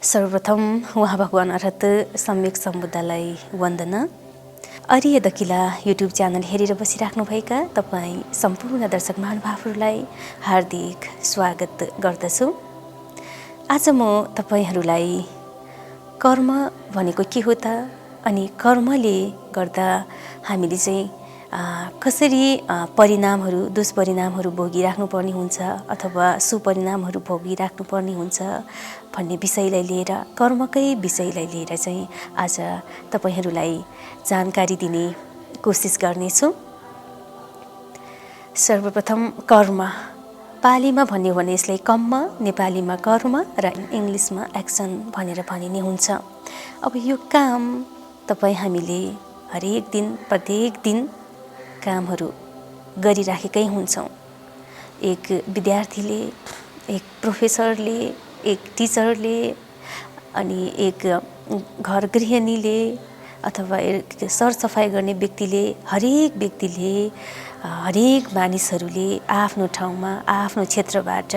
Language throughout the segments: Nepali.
सर्वप्रथम उहाँ भगवान अरहत सम्यक सम्बुद्धलाई वन्दना। अरिय दकिला युट्युब च्यानल हेरेर बसिराख्नुभएका तपाईँ सम्पूर्ण दर्शक महानुभावहरूलाई हार्दिक स्वागत गर्दछु। आज म तपाईहरूलाई कर्म भनेको के हो त अनि कर्मले गर्दा हामीले चाहिँ कसरी परिणामहरू दुष्परिणामहरू भोगिराख्नुपर्ने हुन्छ अथवा सुपरिणामहरू भोगिराख्नुपर्ने हुन्छ भन्ने विषयलाई लिएर कर्मकै विषयलाई लिएर चाहिँ आज तपाईहरूलाई जानकारी दिने कोसिस गर्नेछु। सर्वप्रथम कर्म पालीमा भन्यो भने यसलाई कम्म, नेपालीमा कर्म र इङ्ग्लिसमा एक्सन भनेर भनिने हुन्छ। अब यो काम तपाईँ हामीले हरेक दिन प्रत्येक दिन कामहरू गरिराखेकै हुन्छौँ। एक विद्यार्थीले, एक प्रोफेसरले, एक टिचरले अनि एक घर गृहिणीले अथवा सरसफाइ गर्ने व्यक्तिले, हरेक व्यक्तिले, हरेक मानिसहरूले आफ्नो ठाउँमा आफ्नो क्षेत्रबाट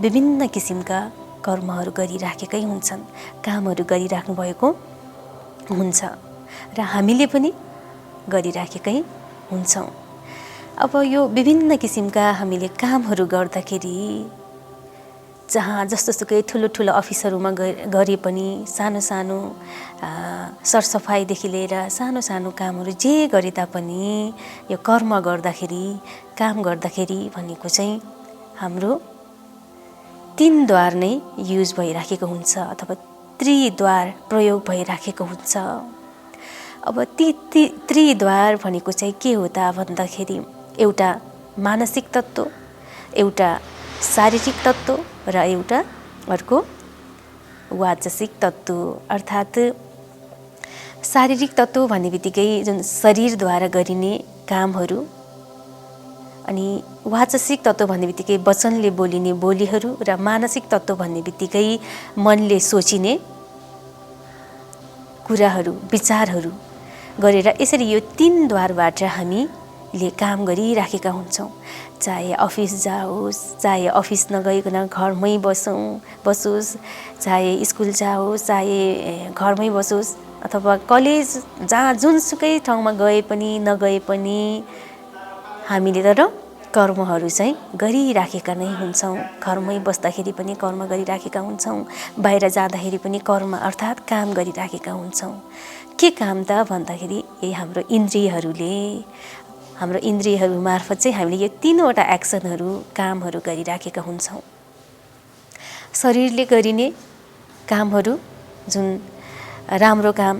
विभिन्न किसिमका कर्महरू गरिराखेकै हुन्छन्, कामहरू गरिराख्नु भएको हुन्छ र हामीले पनि गरिराखेकै हुन्छौँ। अब यो विभिन्न किसिमका हामीले कामहरू गर्दाखेरि जहाँ जस्तोसुकै ठुलो ठुलो अफिसहरूमा गरे पनि सानो सानो सरसफाइदेखि लिएर सानो सानो कामहरू जे गरे तापनि यो कर्म गर्दाखेरि, काम गर्दाखेरि भनेको चाहिँ हाम्रो 3 द्वार नै युज भइराखेको हुन्छ अथवा त्रिद्वार प्रयोग भइराखेको हुन्छ। अब ती त्रिद्वार भनेको चाहिँ के हो त भन्दाखेरि एउटा मानसिक तत्त्व, एउटा शारीरिक तत्त्व र एउटा अर्को वाचसिक तत्त्व। अर्थात् शारीरिक तत्त्व भन्ने बित्तिकै जुन शरीरद्वारा गरिने कामहरू, अनि वाचसिक तत्त्व भन्ने बित्तिकै वचनले बोलिने बोलीहरू र मानसिक तत्त्व भन्ने बित्तिकै मनले सोचिने कुराहरू, विचारहरू गरेर यसरी यो 3 द्वारबाट हामीले काम गरिराखेका हुन्छौँ। चाहे अफिस जाओस्, चाहे अफिस नगइकन घरमै बसोस्, चाहे स्कुल जाओस्, चाहे घरमै बसोस् अथवा कलेज जहाँ जुनसुकै ठाउँमा गए पनि नगए पनि हामीले तर कर्महरू चाहिँ गरिराखेका नै हुन्छौँ। घरमै बस्दाखेरि पनि कर्म गरिराखेका हुन्छौँ, बाहिर जाँदाखेरि पनि कर्म अर्थात् काम गरिराखेका हुन्छौँ। के काम त भन्दाखेरि हाम्रो इन्द्रियहरू मार्फत चाहिँ हामीले यो 3वटा एक्सनहरू, कामहरू गरिराखेका हुन्छौँ। शरीरले गरिने कामहरू जुन राम्रो काम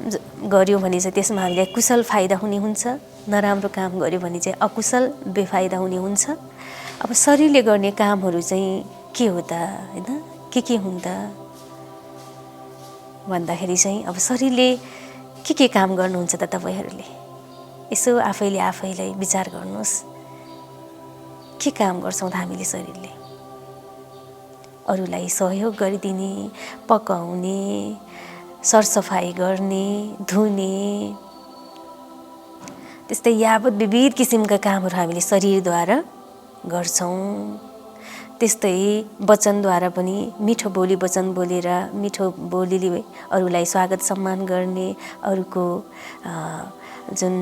गर्यो भने चाहिँ त्यसमा हामीलाई कुशल फाइदा हुने हुन्छ, नराम्रो काम गर्यो भने चाहिँ अकुशल बेफाइदा हुने हुन्छ। अब शरीरले गर्ने कामहरू चाहिँ के हो त, हैन, के हुन् त भन्दाखेरि चाहिँ अब शरीरले के काम गर्नुहुन्छ त तपाईहरूले यसो आफैलाई विचार गर्नुहोस्। के काम गर्छौँ त हामीले शरीरले? अरूलाई सहयोग गरिदिने, पकाउने, सरसफाइ गर्ने, धुने, त्यस्तै यावत विविध किसिमका कामहरू हामीले शरीरद्वारा गर्छौँ। त्यस्तै वचनद्वारा पनि मिठो बोली वचन बोलेर, मिठो बोलीले अरूलाई स्वागत सम्मान गर्ने, अरूको जुन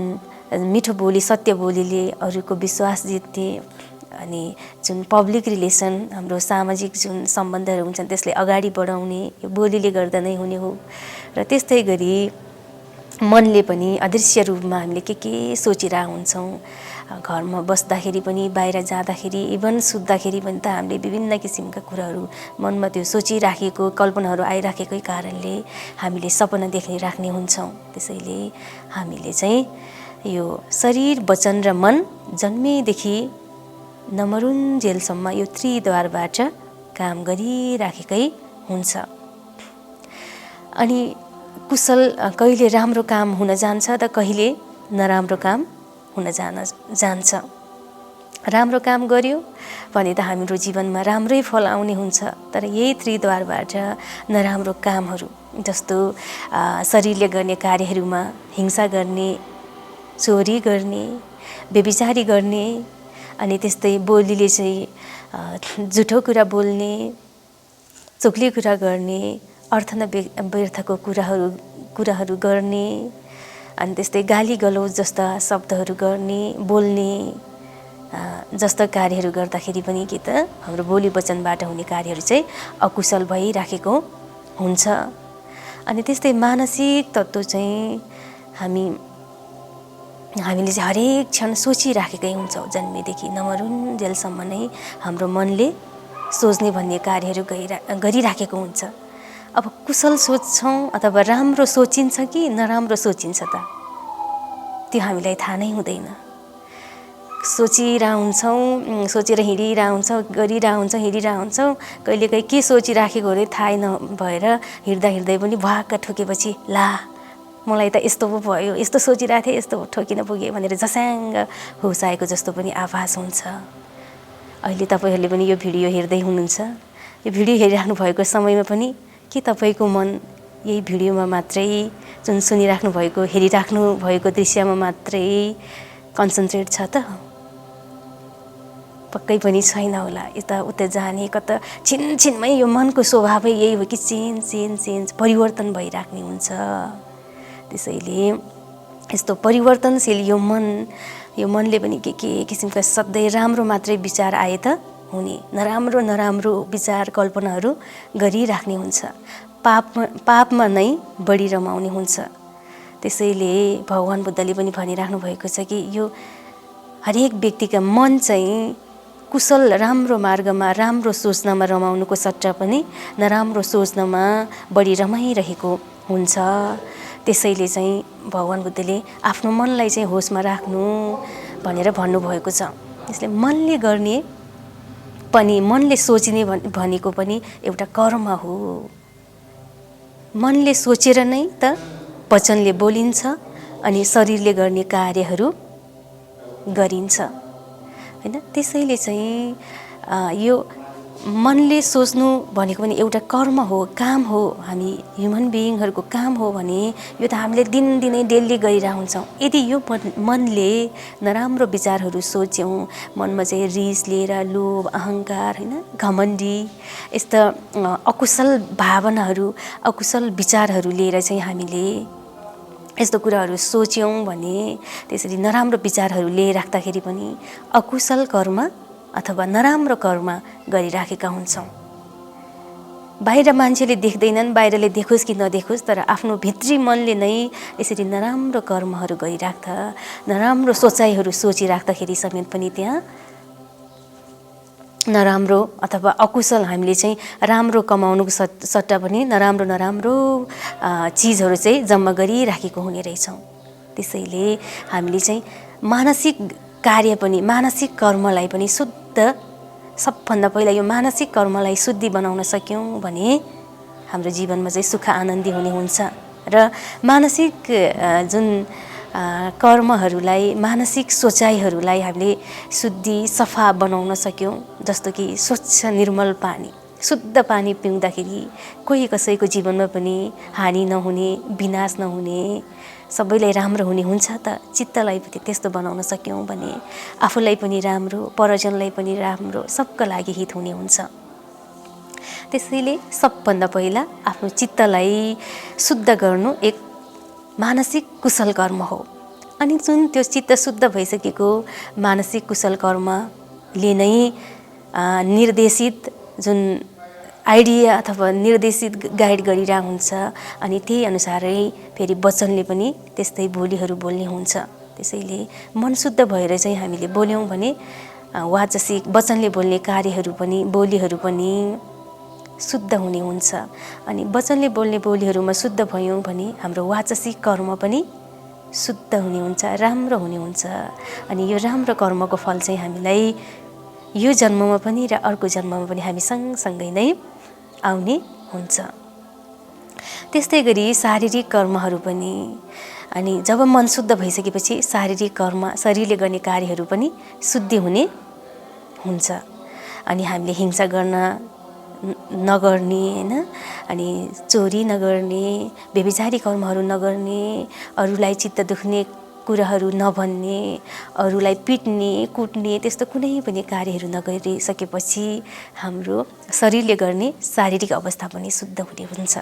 मिठो बोली, सत्य बोलीले अरूको विश्वास जित्ने, अनि जुन पब्लिक रिलेसन, हाम्रो सामाजिक जुन सम्बन्धहरू हुन्छन् त्यसलाई अगाडि बढाउने यो बोलीले गर्दा नै हुने हो। र त्यस्तै गरी मनले पनि अदृश्य रूपमा हामीले के सोचिरहेका हुन्छौँ। घरमा बस्दाखेरि पनि, बाहिर जाँदाखेरि, इभन सुत्दाखेरि पनि त हामीले विभिन्न किसिमका कुराहरू मनमा त्यो सोचिराखेको, कल्पनाहरू आइराखेकै कारणले हामीले सपना राख्ने हुन्छौँ। त्यसैले हामीले चाहिँ यो शरीर, वचन र मन जन्मेदेखि नमरुन्जेलसम्म यो त्रिद्वारबाट काम गरिराखेकै हुन्छ। अनि कुशल कहिले राम्रो काम हुन जान्छ त कहिले नराम्रो काम हुन जान्छ। राम्रो काम गर्यो भने त हाम्रो जीवनमा राम्रै फल आउने हुन्छ, तर यही त्रिद्वारबाट नराम्रो कामहरू जस्तो शरीरले गर्ने कार्यहरूमा हिंसा गर्ने, चोरी गर्ने, व्यभिचारी गर्ने, अनि त्यस्तै बोलीले चाहिँ झुटो कुरा बोल्ने, चोखली कुरा गर्ने, अर्थ न व्यर्थको कुराहरू गर्ने, अनि त्यस्तै गाली गलौज जस्ता शब्दहरू गर्ने, बोल्ने जस्ता कार्यहरू गर्दाखेरि पनि के त हाम्रो बोली वचनबाट हुने कार्यहरू चाहिँ अकुशल भइराखेको हुन्छ। अनि त्यस्तै मानसिक तत्त्व चाहिँ हामीले चाहिँ हरेक क्षण सोचिराखेकै हुन्छौँ। जन्मेदेखि नमरुन्जेलसम्म नै हाम्रो मनले सोच्ने भन्ने कार्यहरू गरिराखेको हुन्छ। अब कुशल सोच्छौँ अथवा राम्रो सोचिन्छ कि नराम्रो सोचिन्छ त त्यो हामीलाई थाहा नै हुँदैन। सोचेर हिँडिरहेको हुन्छौँ, गरिरहेको हुन्छौँ, हिँडिरहेको हुन्छौँ, कहिलेकाहीँ के सोचिराखेको अरे थाहै नभएर हिँड्दै पनि भ्वाक्क ठोकेपछि ला मलाई त यस्तो पो भयो, यस्तो सोचिरहेको थिएँ, यस्तो ठोकिन पुगेँ भनेर झस्याङ्ग होस आएको जस्तो पनि आभास हुन्छ। अहिले तपाईँहरूले पनि यो भिडियो हेर्दै हुनुहुन्छ, यो भिडियो हेरिराख्नु भएको समयमा पनि के तपाईँको मन यही भिडियोमा मात्रै, जुन सुनिराख्नु भएको हेरिराख्नु भएको दृश्यमा मात्रै कन्सन्ट्रेट छ त? पक्कै पनि छैन होला। यताउता जाने कता छिनछिनमै यो मनको स्वभावै यही हो कि चेन्ज परिवर्तन भइराख्ने हुन्छ। त्यसैले यस्तो परिवर्तनशील यो मनले पनि के किसिमका सधैँ राम्रो मात्रै विचार आए त हुने, नराम्रो विचार कल्पनाहरू गरिराख्ने हुन्छ। पापमा नै बढी रमाउने हुन्छ। त्यसैले भगवान बुद्धले पनि भनिराख्नु भएको छ कि यो हरेक व्यक्तिका मन चाहिँ कुशल राम्रो मार्गमा राम्रो सोच्नमा रमाउनुको सट्टा पनि नराम्रो सोच्नमा बढी रमाइरहेको हुन्छ। त्यसैले चाहिँ भगवान बुद्धले आफ्नो मनलाई चाहिँ होसमा राख्नु भनेर भन्नुभएको छ। यसले मनले गर्ने पनि, मनले सोच्ने भनेको पनि एउटा कर्म हो। मनले सोचेर नै त वचनले बोलिन्छ अनि शरीरले गर्ने कार्यहरू गरिन्छ, हैन? त्यसैले चाहिँ यो मनले सोच्नु भनेको पनि एउटा कर्म हो, काम हो, हामी ह्युमन बिइङहरूको काम हो भने यो त हामीले दिनदिनै डेली गरिरहेको हुन्छौँ। यदि यो मनले नराम्रो विचारहरू सोच्यौँ, मनमा चाहिँ रिस लिएर लोभ, अहङ्कार, हैन, घमण्डी यस्ता अकुशल भावनाहरू, अकुशल विचारहरू लिएर चाहिँ हामीले यस्तो कुराहरू सोच्यौँ भने, त्यसरी नराम्रो विचारहरू लिइराख्दाखेरि पनि अकुशल कर्म अथवा नराम्रो कर्म गरिराखेका हुन्छौँ। बाहिर मान्छेले देख्दैनन्, बाहिरले देखोस् कि नदेखोस्, तर आफ्नो भित्री मनले नै यसरी नराम्रो कर्महरू गरिराख्दा, नराम्रो सोचाइहरू सोचिराख्दाखेरि समेत पनि त्यहाँ नराम्रो अथवा अकुशल हामीले चाहिँ राम्रो कमाउनुको सट्टा पनि नराम्रो चिजहरू चाहिँ जम्मा गरिराखेको हुने रहेछौँ। त्यसैले हामीले चाहिँ मानसिक कार्य पनि, मानसिक कर्मलाई पनि शुद्ध, सबभन्दा पहिला यो मानसिक कर्मलाई शुद्धि बनाउन सक्यौँ भने हाम्रो जीवनमा चाहिँ सुख आनन्दी हुने हुन्छ। र मानसिक जुन कर्महरूलाई, मानसिक सोचाइहरूलाई हामीले शुद्धि, सफा बनाउन सक्यौँ। जस्तो कि स्वच्छ निर्मल पानी, शुद्ध पानी पिउँदाखेरि कोही कसैको जीवनमा पनि हानि नहुने, विनाश नहुने, सबैलाई राम्रो हुने हुन्छ त। चित्तलाई पनि त्यस्तो बनाउन सक्यौँ भने आफूलाई पनि राम्रो, परजनलाई पनि राम्रो, सबका लागि हित हुने हुन्छ। त्यसैले सबभन्दा पहिला आफ्नो चित्तलाई शुद्ध गर्नु एक मानसिक कुशल कर्म हो। अनि जुन त्यो चित्त शुद्ध भइसकेको मानसिक कुशल कर्मले नै निर्देशित जुन आइडिया अथवा निर्देशित गाइड गरिरहेको हुन्छ, अनि त्यही अनुसारै फेरि वचनले पनि त्यस्तै बोलीहरू बोल्ने हुन्छ। त्यसैले मन शुद्ध भएर चाहिँ हामीले बोल्यौँ भने वाचसिक वचनले बोल्ने कार्यहरू पनि, बोलीहरू पनि शुद्ध हुने हुन्छ। अनि वचनले बोल्ने बोलीहरूमा शुद्ध भयौँ भने हाम्रो वाचसिक कर्म पनि शुद्ध हुने हुन्छ, राम्रो हुने हुन्छ। अनि यो राम्रो कर्मको फल चाहिँ हामीलाई यो जन्ममा पनि र अर्को जन्ममा पनि हामी सँगसँगै नै आउने हुन्छ। त्यस्तै गरी शारीरिक कर्महरू पनि, अनि जब मन शुद्ध भइसकेपछि शारीरिक कर्म, शरीरले गर्ने कार्यहरू पनि शुद्धि हुने हुन्छ। अनि हामीले हिंसा नगर्ने, हैन, अनि चोरी नगर्ने, व्यभिचारी कर्महरू नगर्ने, अरूलाई चित्त दुख्ने कुराहरू नभन्ने, अरूलाई पिट्ने कुट्ने त्यस्तो कुनै पनि कार्यहरू नगरिसकेपछि हाम्रो शरीरले गर्ने शारीरिक अवस्था पनि शुद्ध हुने हुन्छ।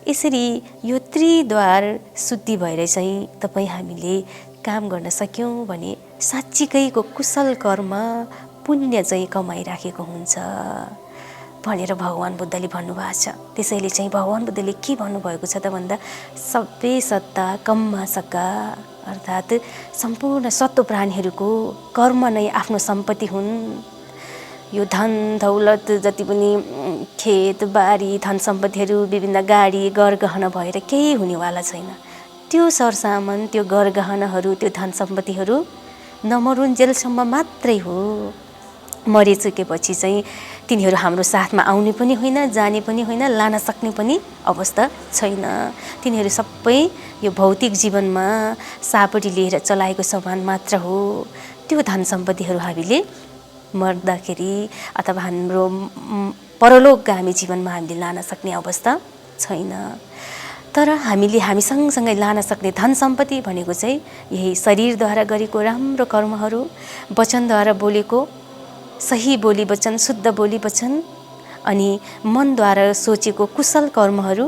यसरी यो त्रिद्वार शुद्धि भएर चाहिँ तपाईँ हामीले काम गर्न सक्यौँ भने साँच्चीकैको कुशल कर्म पुण्य चाहिँ कमाइराखेको हुन्छ भनेर भगवान् बुद्धले भन्नुभएको छ। त्यसैले चाहिँ भगवान् बुद्धले के भन्नुभएको छ त भन्दा सबै सत्ता कम्मा सक्का, अर्थात् सम्पूर्ण सत्व प्राणीहरूको कर्म नै आफ्नो सम्पत्ति हुन्। यो धन दौलत जति पनि खेत बारी धन सम्पत्तिहरू विभिन्न गाडी गरगहना भएर केही हुनेवाला छैन। त्यो सरसामान त्यो गरगहनाहरू त्यो धन सम्पत्तिहरू नमरुन्जेलसम्म मात्रै हो। मरिसकेपछि चाहिँ तिनीहरू हाम्रो साथमा आउने पनि होइन, जाने पनि होइन, लान सक्ने पनि अवस्था छैन। तिनीहरू सबै यो भौतिक जीवनमा सापटी लिएर चलाएको सामान मात्र हो। त्यो धन सम्पत्तिहरू हामीले मर्दाखेरि अथवा हाम्रो परलोकगामी जीवनमा हामीले लान सक्ने अवस्था छैन। तर हामीले हामी सँगसँगै लान सक्ने धन सम्पत्ति भनेको चाहिँ यही शरीरद्वारा गरेको राम्रो कर्महरू, वचनद्वारा बोलेको सही बोली वचन, शुद्ध बोली वचन, अनि मनद्वारा सोचेको कुशल कर्महरू।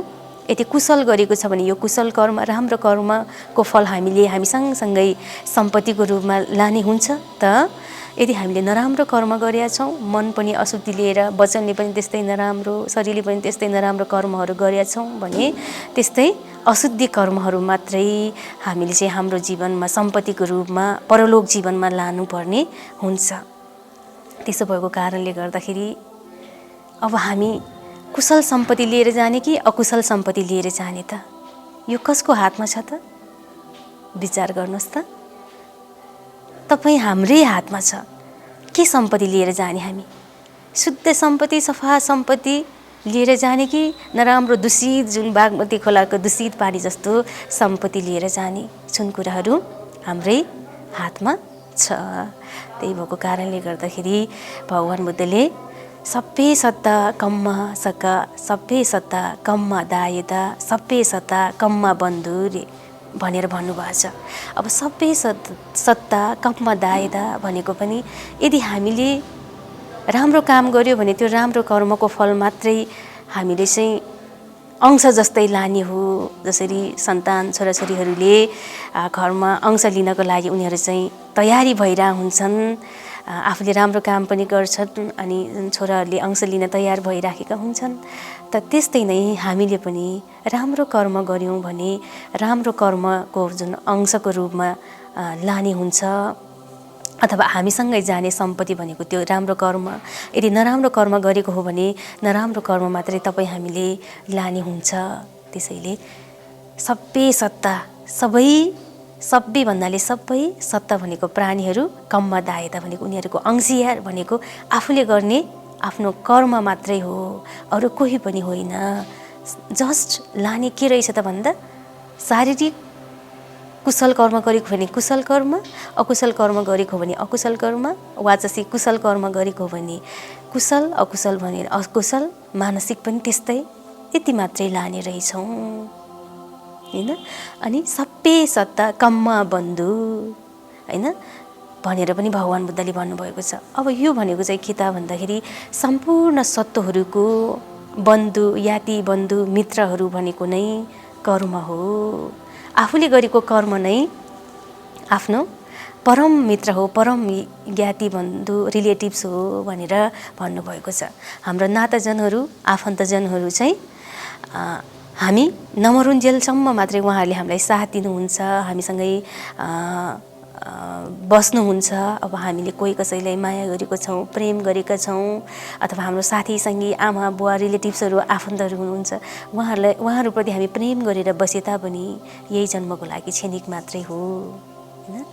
यदि कुशल गरेको छ भने यो कुशल कर्म राम्रो कर्मको फल हामी सँगसँगै सम्पत्तिको रूपमा लाने हुन्छ। त यदि हामीले नराम्रो कर्म गरेका छौँ, मन पनि अशुद्धि लिएर, वचनले पनि त्यस्तै नराम्रो, शरीरले पनि त्यस्तै नराम्रो कर्महरू गरेका छौँ भने त्यस्तै अशुद्धि कर्महरू मात्रै हामीले चाहिँ हाम्रो जीवनमा सम्पत्तिको रूपमा परलोक जीवनमा लानुपर्ने हुन्छ। त्यसो भएको कारणले गर्दाखेरि अब हामी कुशल सम्पत्ति लिएर जाने कि अकुशल सम्पत्ति लिएर जाने त? यो कसको हातमा छ त? विचार गर्नुहोस् त। तपाईँ हाम्रै हातमा छ के सम्पत्ति लिएर जाने। हामी शुद्ध सम्पत्ति, सफा सम्पत्ति लिएर जाने कि नराम्रो दूषित, जुन बागमती खोलाको दूषित पानी जस्तो सम्पत्ति लिएर जाने? जुन कुराहरू हाम्रै हातमा छ। त्यही भएको कारणले गर्दाखेरि भगवान् बुद्धले सबै सत्ता कम्मा सका, सबै सत्ता कम्मा दायता, सबै सत्ता कम्मा बन्धु रे भनेर भन्नुभएको छ। अब सबै सत्ता कम्मा दायता भनेको पनि यदि हामीले राम्रो काम गर्यो भने त्यो राम्रो कर्मको फल मात्रै हामीले चाहिँ अंश जस्तै लाने हो। जसरी सन्तान छोराछोरीहरूले घरमा अंश लिनको लागि उनीहरू चाहिँ तयारी भइरह हुन्छन्, आफूले राम्रो काम पनि गर्छन् अनि छोराहरूले अंश लिन तयार भइराखेका हुन्छन्। त त्यस्तै नै हामीले पनि राम्रो कर्म गर्यौँ भने राम्रो कर्मको जुन अंशको रूपमा लाने हुन्छ, अथवा हामीसँगै जाने सम्पत्ति भनेको त्यो राम्रो कर्म। यदि नराम्रो कर्म गरेको हो भने नराम्रो कर्म मात्रै तपाईँ हामीले लाने हुन्छ। त्यसैले सबै सत्ता, सबै भन्नाले सबै सत्ता भनेको प्राणीहरू, कम्मा दायता भनेको उनीहरूको अंशियार भनेको आफूले गर्ने आफ्नो कर्म मात्रै हो, अरू कोही पनि होइन। जस्ट लाने के रहेछ त भन्दा शारीरिक कुशल कर्म गरेको भने कुशल कर्म, अकुशल कर्म गरेको भने अकुशल कर्म, वाचसिक कुशल कर्म गरेको भने कुशल, अकुशल भने अकुशल, मानसिक पनि त्यस्तै, यति मात्रै लाने रहेछौँ हैन। अनि सबै सत्ता कम्मा बन्धु हैन भनेर पनि भगवान् बुद्धले भन्नुभएको छ। अब यो भनेको चाहिँ के त भन्दाखेरि सम्पूर्ण सत्वहरूको बन्धु, याति बन्धु, मित्रहरू भनेको नै कर्म हो। आफूले गरेको कर्म नै आफ्नो परम मित्र हो, परम ज्ञाति बन्धु, रिलेटिभ्स हो भनेर भन्नुभएको छ। हाम्रो नाताजनहरू, आफन्तजनहरू चाहिँ हामी नमरुन्जेलसम्म मात्रै उहाँहरूले हामीलाई साथ दिनुहुन्छ, हामीसँगै बस्नुहुन्छ। अब हामीले कोही कसैलाई माया गरेको छौँ, प्रेम गरेका छौँ, अथवा हाम्रो साथीसँगी आमा बुवा रिलेटिभ्सहरू आफन्तहरू हुनुहुन्छ, उहाँहरूप्रति हामी प्रेम गरेर बसे तापनि यही जन्मको लागि क्षणिक मात्रै हो हैन।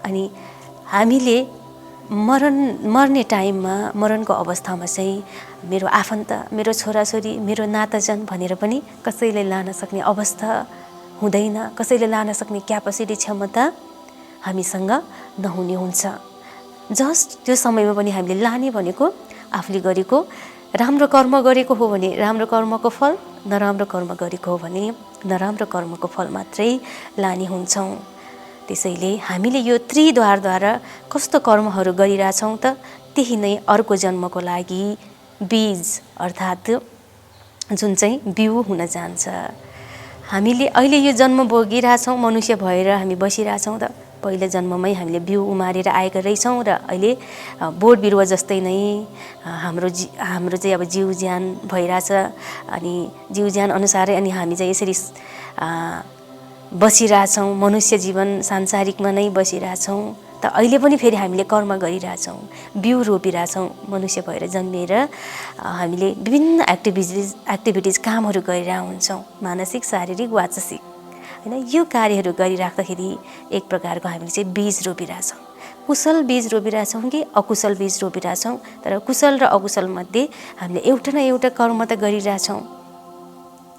अनि हामीले मर्ने टाइममा, मरणको अवस्थामा चाहिँ मेरो आफन्त, मेरो छोराछोरी, मेरो नाताजन भनेर पनि कसैले लान सक्ने अवस्था हुँदैन, कसैले लान सक्ने क्यापासिटी, क्षमता हामीसँग नहुने हुन्छ। जस्ट त्यो समयमा पनि हामीले लाने भनेको आफूले गरेको राम्रो कर्म गरेको हो भने राम्रो कर्मको फल, नराम्रो कर्म गरेको हो भने नराम्रो कर्मको फल मात्रै लाने हुन्छौँ। त्यसैले हामीले यो त्रिद्वारद्वारा कस्तो कर्महरू गरिरहेछौँ त त्यही नै अर्को जन्मको लागि बीज अर्थात् जुन चाहिँ बिउ हुन जान्छ। हामीले अहिले यो जन्म भोगिरहेछौँ, मनुष्य भएर हामी बसिरहेछौँ त पहिलो जन्ममै हामीले बिउ उमारेर आएका रहेछौँ र अहिले बोट बिरुवा जस्तै नै हाम्रो चाहिँ अब जीव ज्यान भइरहेछ। अनि जीव ज्यान अनुसारै अनि हामी चाहिँ यसरी बसिरहेछौँ, मनुष्य जीवन सांसारिकमा नै बसिरहेछौँ। त अहिले पनि फेरि हामीले कर्म गरिरहेछौँ, बिउ रोपिरहेछौँ। मनुष्य भएर जन्मिएर हामीले विभिन्न एक्टिभिटिज कामहरू गरिरहेका हुन्छौँ, मानसिक, शारीरिक, वाचसिक, होइन। यो कार्यहरू गरिराख्दाखेरि एक प्रकारको हामीले चाहिँ बीज रोपिरहेछौँ। कुशल बीज रोपिरहेछौँ कि अकुशल बीज रोपिरहेछौँ, तर कुशल र अकुशलमध्ये हामीले एउटा न एउटा कर्म त गरिरहेछौँ,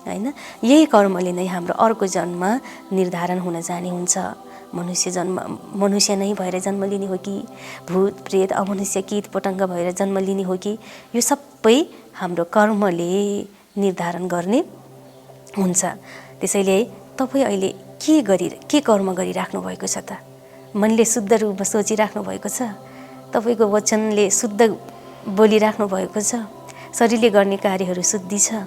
होइन। यही कर्मले नै हाम्रो अर्को जन्म निर्धारण हुन जाने हुन्छ। मनुष्य नै भएर जन्म लिने हो कि भूत प्रेत अमनुष्य कीट पतङ्ग भएर जन्म लिने हो कि, यो सबै हाम्रो कर्मले निर्धारण गर्ने हुन्छ। त्यसैले तपाईँ अहिले के कर्म गरिराख्नु भएको छ त? मनले शुद्ध रूपमा सोचिराख्नु भएको छ? तपाईँको वचनले शुद्ध बोलिराख्नु भएको छ? शरीरले गर्ने कार्यहरू शुद्धि छ?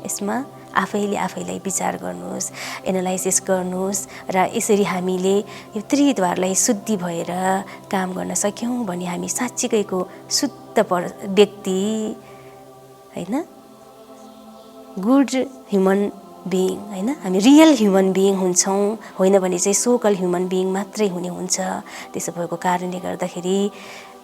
यसमा आफैले आफैलाई विचार गर्नुहोस्, एनालाइसिस गर्नुहोस् र यसरी हामीले यो त्रिद्वारलाई शुद्धि भएर काम गर्न सक्यौँ भने हामी साँच्चीकैको शुद्ध व्यक्ति, होइन, गुड ह्युमन बिइङ, होइन, हामी रियल ह्युमन बिइङ हुन्छौँ, होइन भने चाहिँ सोकल ह्युमन बिइङ मात्रै हुने हुन्छ। त्यसो भएको कारणले गर्दाखेरि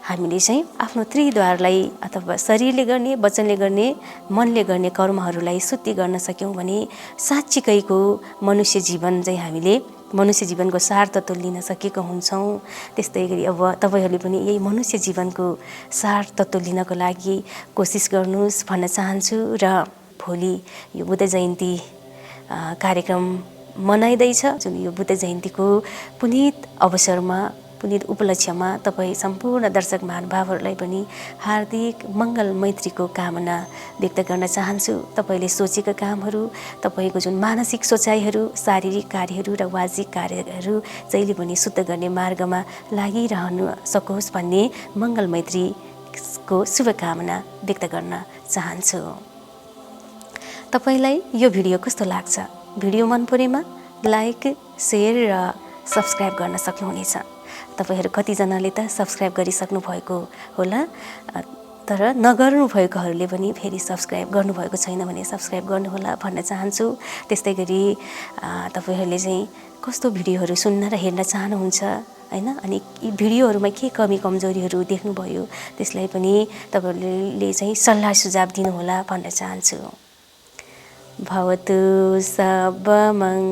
हामीले चाहिँ आफ्नो त्रिद्वारलाई अथवा शरीरले गर्ने, वचनले गर्ने, मनले गर्ने कर्महरूलाई शुद्धि गर्न सक्यौँ भने साँच्चीकैको मनुष्य जीवन चाहिँ हामीले मनुष्य जीवनको सार तत्त्व लिन सकेको हुन्छौँ। त्यस्तै गरी अब तपाईँहरूले पनि यही मनुष्य जीवनको सार तत्त्व लिनको लागि कोसिस गर्नुहोस् भन्न चाहन्छु। र भोलि यो बुद्ध जयन्ती कार्यक्रम मनाइँदैछ, जुन यो बुद्ध जयन्तीको पुनीत अवसरमा, पुनीत उपलक्ष्यमा तपाईँ सम्पूर्ण दर्शक महानुभावहरूलाई पनि हार्दिक मङ्गल मैत्रीको कामना व्यक्त गर्न चाहन्छु। तपाईँले सोचेका कामहरू, तपाईँको जुन मानसिक सोचाइहरू, शारीरिक कार्यहरू र वाचिक कार्यहरू जहिले पनि शुद्ध गर्ने मार्गमा लागिरहनु सकोस् भन्ने मङ्गल मैत्रीको शुभकामना व्यक्त गर्न चाहन्छु। तपाईँलाई यो भिडियो कस्तो लाग्छ? भिडियो मन परेमा लाइक, सेयर र सब्सक्राइब गर्न सक्नुहुनेछ। तपाईँहरू कतिजनाले त सब्सक्राइब गरिसक्नु भएको होला, तर नगर्नु भएकोहरूले पनि फेरि सब्सक्राइब गर्नुभएको छैन भने सब्सक्राइब गर्नुहोला भन्न चाहन्छु। त्यस्तै गरी तपाईँहरूले चाहिँ कस्तो भिडियोहरू सुन्न र हेर्न चाहनुहुन्छ, होइन, अनि यी भिडियोहरूमा के कमी कमजोरीहरू देख्नुभयो त्यसलाई पनि तपाईँहरूले चाहिँ सल्लाह सुझाव दिनुहोला भन्न चाहन्छु। भवतु सर्वमङ्गलम्।